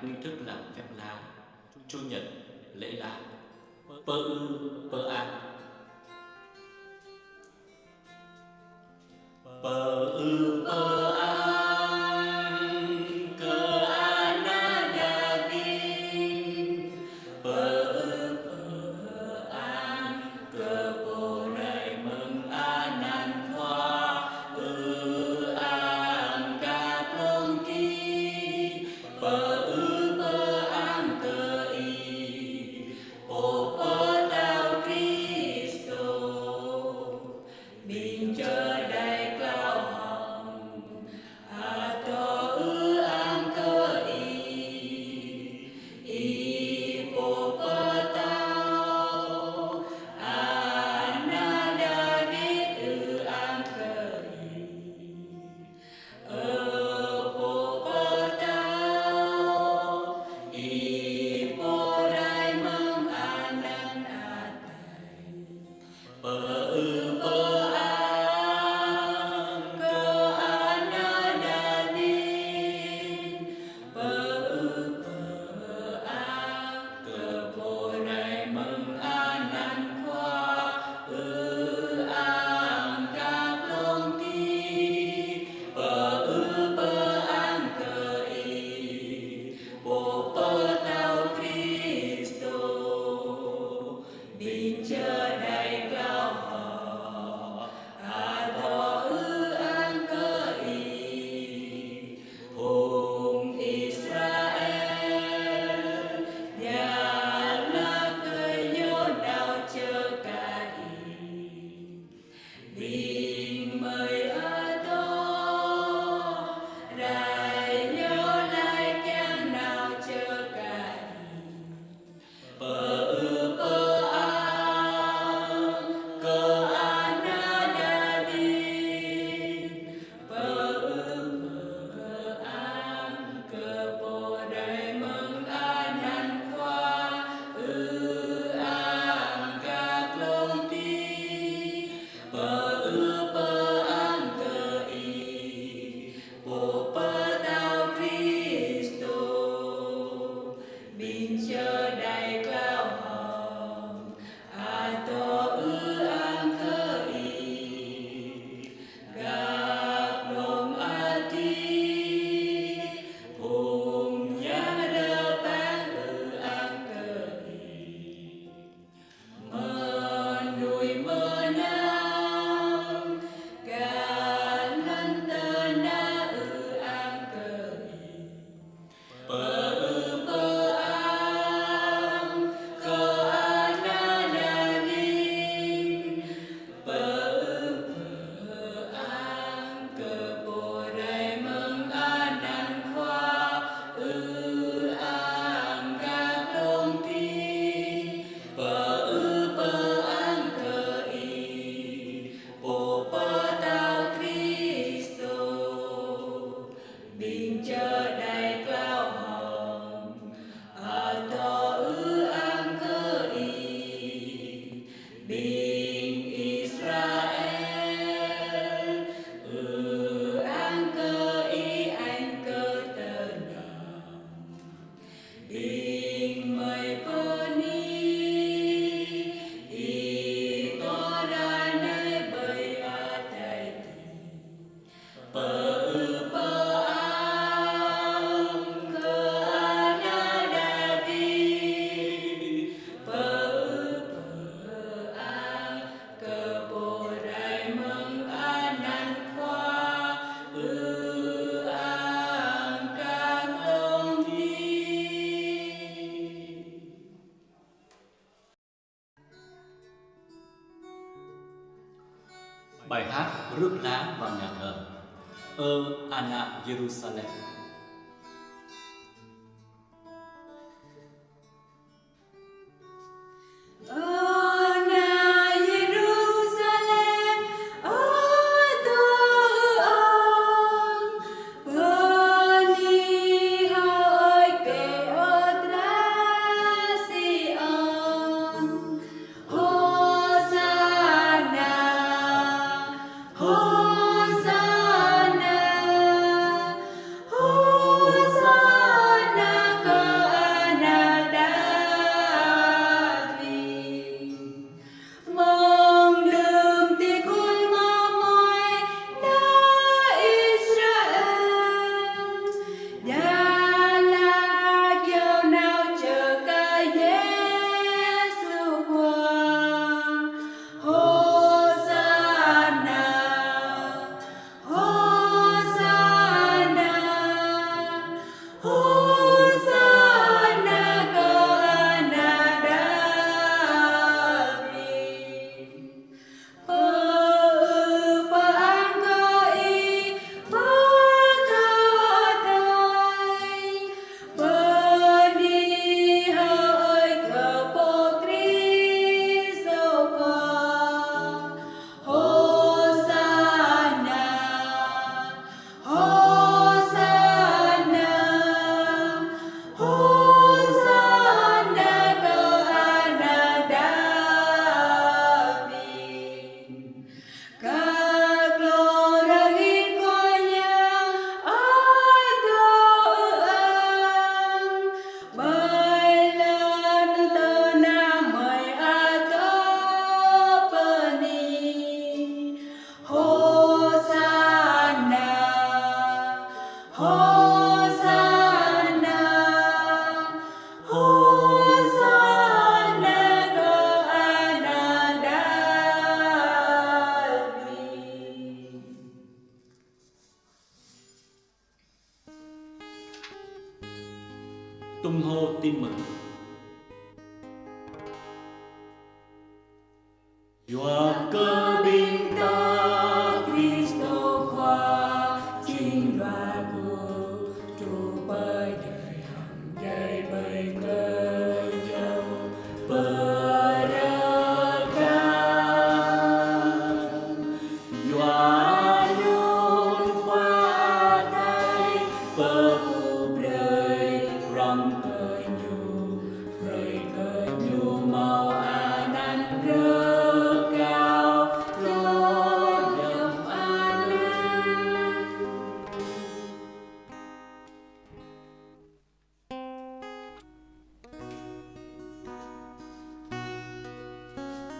nghi thức làm phép láng, Chủ nhật lễ lại, pơ ư pơ an. Pơ ư pơ an, cơ an na David. Pơ ư pơ an, cơ bồ đại mừng an nan khoa ư an ca plong ki. Pơ ư pơ an cơ y ô pơ tao Cristo bình chờ đại cao hồng Adoh ư an cơ y ô pơ tao an na David ư an cơ y ô pơ tao y bồ đại mừng an nan a tai. Pơ ư pơ an, cơ an na David. Pơ ư pơ an, cơ bồ đại mừng an nan khoa ư an ca plong ki. Pơ ư pơ an cơ y bồ pơ tao Cristo bình chờ đại cao họ Adoh ư an cơ y hùng Israel nhà là cười nhớ đau chờ cả y bình mời Adoh rải nhớ lại kẻng nào chờ cả y. Pơ ư pơ an, cơ an na David. Pơ ư pơ an, cơ bồ đại mừng an nan khoa ư an ca plong ti. Pơ ư pơ an cơ y bồ pơ tao Cristo bình chờ đại cao hồng Adoh ư an cơ y gặp lòng a ti hùng nhã đơ bác ư an cơ y mơ nuôi mơ nam cả lân tơ na ư an cơ y. Pơ ư pơ an, cơ an na David. Pơ ư pơ an, cơ bồ đại mừng an nan khoa ư an ca plong ki. Pơ ư pơ an cơ y bồ pơ tao Cristo bình chờ đại cao hồng Adoh ư an cơ y bình Israel ư an cơ y anh cơ tơ nằm bình mời pơ ni y to ra nơi bơi a tai ti. Pơ ư pơ an, cơ an na David. Pơ ư pơ an, cơ bồ đại mừng an nan khoa ư an ca plong ti. Bài hát rước lá vào nhà thờ Anna Jerusalem. Anna Jerusalem, Adoh an, Pani hỡi kẻ ở tra Sion. Hosanna, Hosanna, Hosanna. tung hô tin mừng. Doa cơ binh ta Cristo khoa chính và của trụ bởi đời hằng dây bởi cơ dâu bờ ra ca Doa nhôn khoa tay bờ hụp đời rong cơ nhu màu an ăn rơi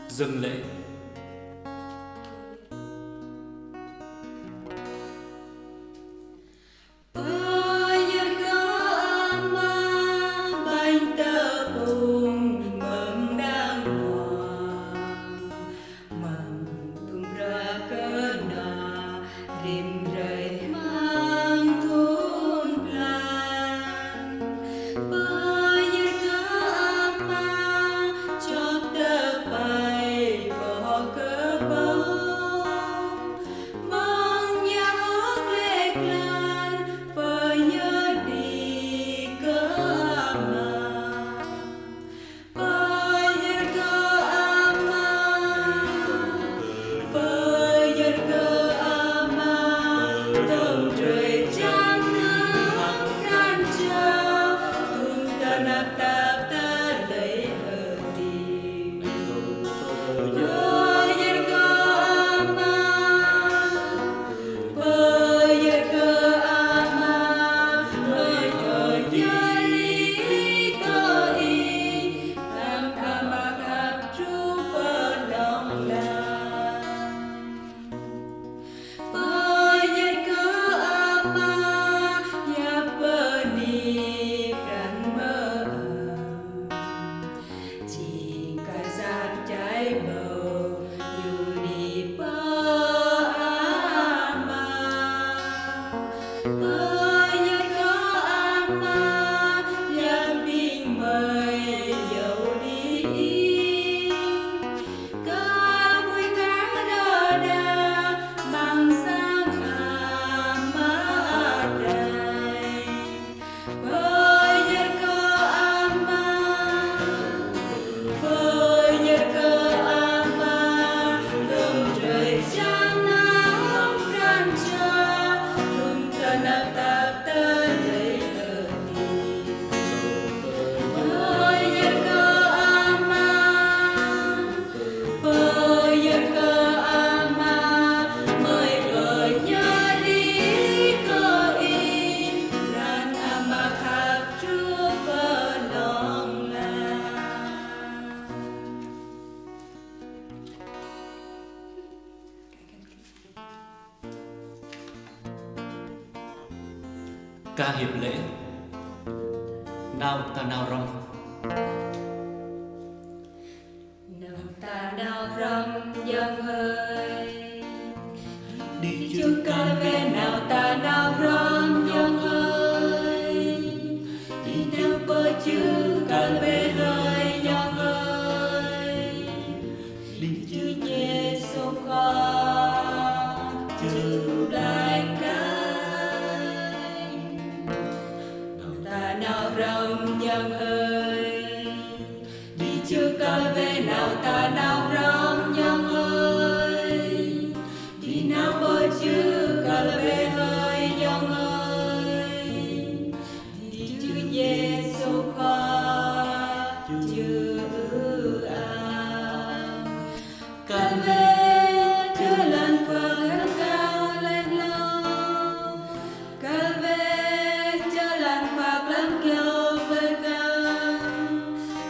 dâng lễ. Ca hiệp lễ. Nào ta nào rong. Nào ta nào rong dâng hơi. Đi Trước ca về nào ta nào rong dâng hơi. Đi theo bờ chữ ca về hơi dâng hơi. Đi chữ Giêsu khoa chữ lại nào rong dâng hơi. Đi chưa ca về nào ta nào rong dâng hơi. Đi nào bơi chưa ca về hơi dâng hơi. Đi chữ Giêsu khoa chữ an. Ca về chưa lần qua gắn cao lên lâu. Ca về chưa lần qua lắm kêu với càng.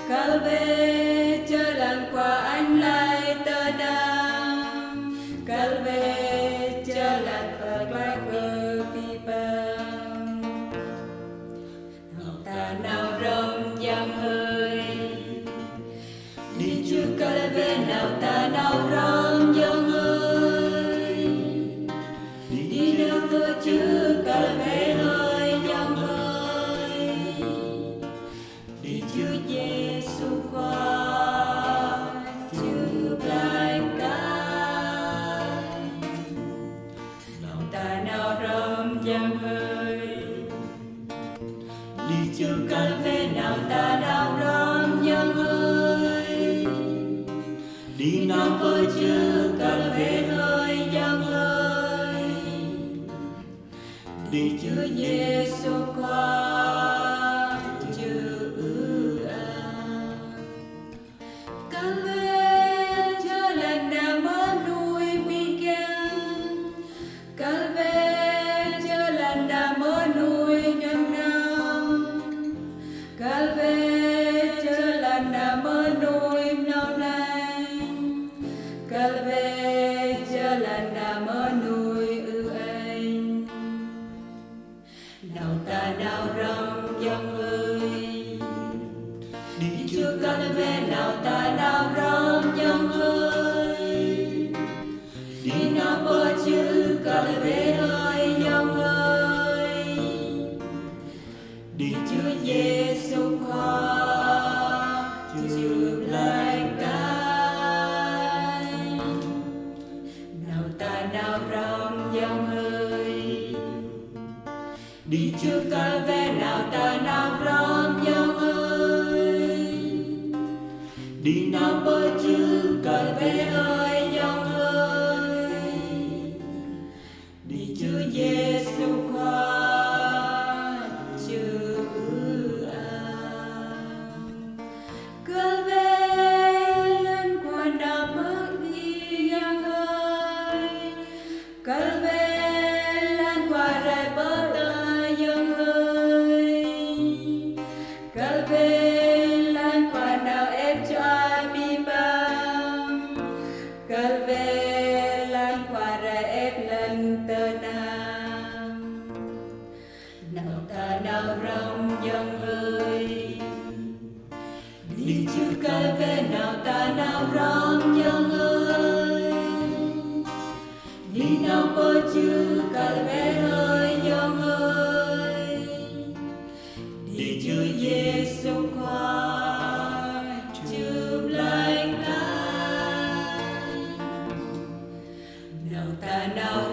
Ca về chưa lần qua anh lại tơ đam. Ca về chưa lần qua lại cơ bi bang. Nào ta nào rong dâng hơi. Đi chưa ca về nào ta nào rong. bơ chư cần về hơi dân hơi đi Chúa Giêsu qua chư cần về Chúa lần nào mơ nuôi bi gan cần về Chúa lần nào mơ nuôi nhân nam cần về Chúa lần nào mơ nuôi nâu lành cần về Chúa lần nào mơ nuôi anh nào ta nào rong dòng ơi đi Chúa cần về nào ta nào rong dòng ơi đi nào bơ chư cần về hơi dòng ơi đi Chúa Giêsu khoa chư lành cánh nào ta nào rong dòng ơi đi Chúa cần về nào ta nào rong dòng ơi đi nào bơ chư cần về hơi dòng ơi đi Chúa Giêsu khoa chư cần về lên qua nào mất đi dòng ơi cần về lên qua rải bớt dòng ơi cần về lên qua nào ép cho ai bị băng cần về lên qua rải ép lên tơ nam nào ta nào rong dòng ơi đi Chúa cần về nào ta nào rong dòng ơi đi nào bơ chư cần về hơi dòng ơi đi Chúa Giêsu khoa chư lành cánh nào ta nào